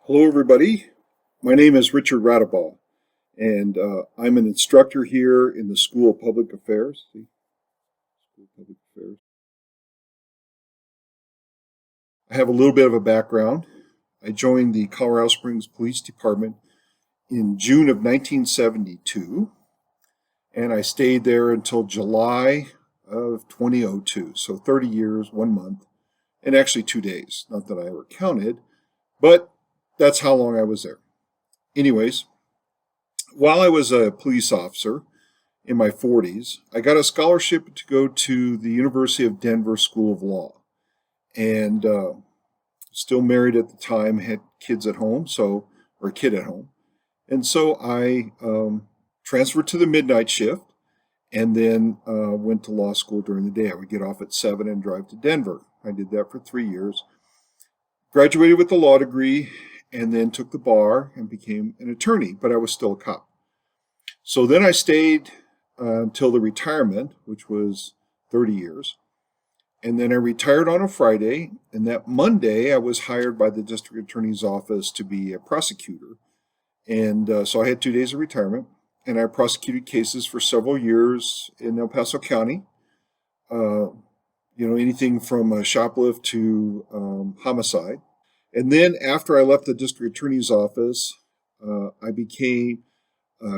Hello, everybody. My name is Richard Radabaugh, and I'm an instructor here in the School of Public Affairs. See? School of Public Affairs. I have a little bit of a background. I joined the Colorado Springs Police Department in June of 1972, and I stayed there until July of 2002. So 30 years, 1 month, and actually 2 days. Not that I ever counted, but that's how long I was there. Anyways, while I was a police officer in my 40s, I got a scholarship to go to the University of Denver School of Law. And still married at the time, had kids at home, or a kid at home. And so I transferred to the midnight shift and then went to law school during the day. I would get off at 7 and drive to Denver. I did that for 3 years. Graduated with a law degree and then took the bar and became an attorney, but I was still a cop. So then I stayed until the retirement, which was 30 years. And then I retired on a Friday, and that Monday I was hired by the district attorney's office to be a prosecutor. And so I had 2 days of retirement, and I prosecuted cases for several years in El Paso County. Anything from a shoplift to homicide. And then after I left the district attorney's office, I became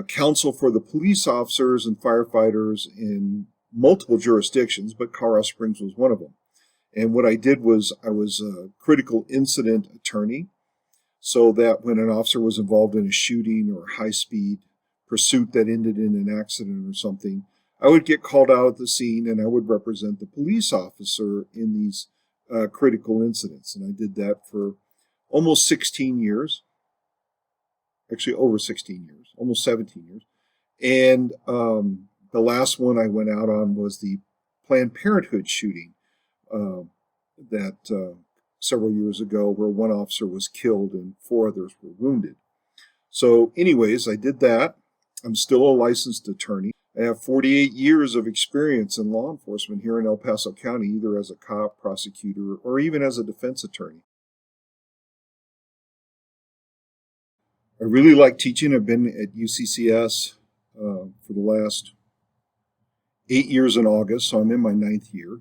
counsel for the police officers and firefighters in multiple jurisdictions, but Colorado Springs was one of them. And what I did was I was a critical incident attorney, so that when an officer was involved in a shooting or a high-speed pursuit that ended in an accident or something, I would get called out at the scene and I would represent the police officer in these critical incidents. And I did that for almost 16 years, actually over 16 years, almost 17 years. And the last one I went out on was the Planned Parenthood shooting that several years ago, where one officer was killed and 4 others were wounded. So anyways, I did that. I'm still a licensed attorney. I have 48 years of experience in law enforcement here in El Paso County, either as a cop, prosecutor, or even as a defense attorney. I really like teaching. I've been at UCCS for the last 8 years in August, so I'm in my 9th year.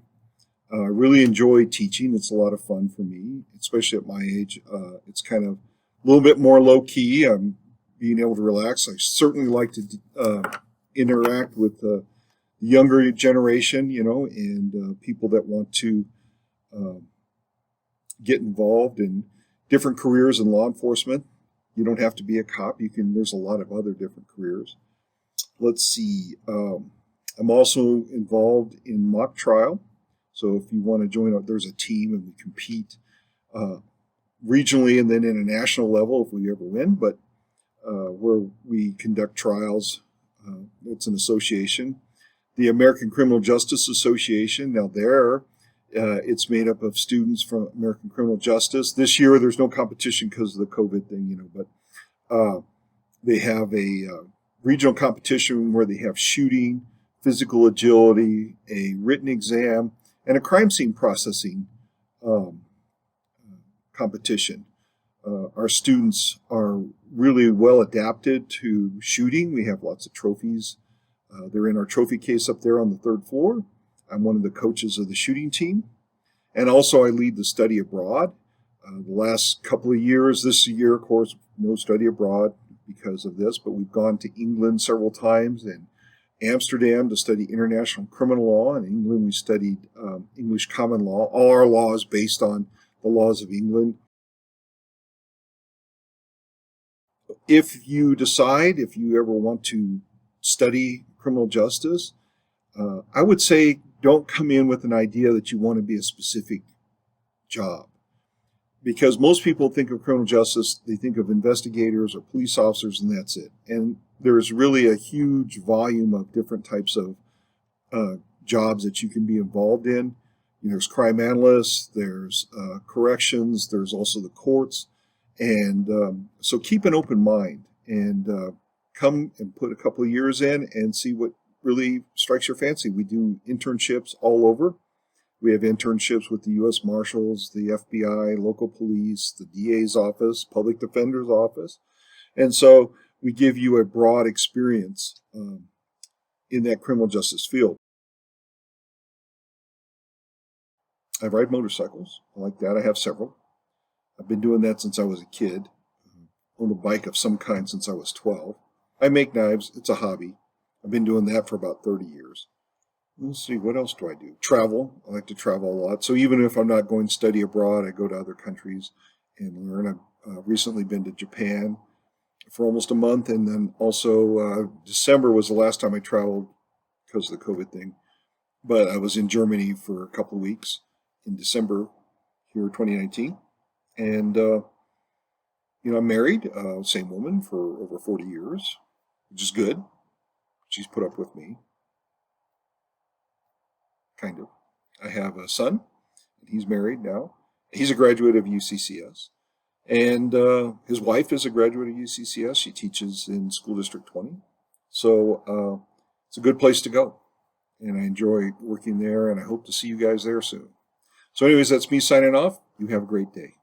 I really enjoy teaching. It's a lot of fun for me, especially at my age. It's kind of a little bit more low-key. I'm being able to relax. I certainly like to interact with the younger generation, and people that want to get involved in different careers in law enforcement. You don't have to be a cop. There's a lot of other different careers. Let's see. I'm also involved in mock trial. So if you want to join, there's a team and we compete regionally and then in a national level if we ever win. But where we conduct trials, it's an association. The American Criminal Justice Association, now it's made up of students from American Criminal Justice. This year there's no competition because of the COVID thing, but they have a regional competition where they have shooting, physical agility, a written exam, and a crime scene processing competition. Our students are really well adapted to shooting. We have lots of trophies. They're in our trophy case up there on the 3rd floor. I'm one of the coaches of the shooting team. And also I lead the study abroad. The last couple of years, this year, of course, no study abroad because of this, but we've gone to England several times and Amsterdam to study international criminal law. In England, we studied English common law. All our law is based on the laws of England. If you ever want to study criminal justice, I would say don't come in with an idea that you want to be a specific job. Because most people think of criminal justice, they think of investigators or police officers, and that's it. And there's really a huge volume of different types of jobs that you can be involved in. There's crime analysts, there's corrections, there's also the courts. And so keep an open mind and come and put a couple of years in and see what really strikes your fancy. We do internships all over. We have internships with the U.S. Marshals, the FBI, local police, the DA's office, public defender's office. And so we give you a broad experience in that criminal justice field. I ride motorcycles. I like that. I have several. I've been doing that since I was a kid. Owned a bike of some kind since I was 12. I make knives. It's a hobby. I've been doing that for about 30 years. Let's see, what else do I do? Travel. I like to travel a lot. So even if I'm not going to study abroad, I go to other countries and learn. I've recently been to Japan for almost a month, and then also December was the last time I traveled because of the COVID thing. But I was in Germany for a couple of weeks in December here, 2019, and I'm married, same woman for over 40 years, which is good. She's put up with me, kind of. I have a son, and he's married now. He's a graduate of UCCS. And his wife is a graduate of UCCS. She teaches in School District 20. So it's a good place to go. And I enjoy working there, and I hope to see you guys there soon. So anyways, that's me signing off. You have a great day.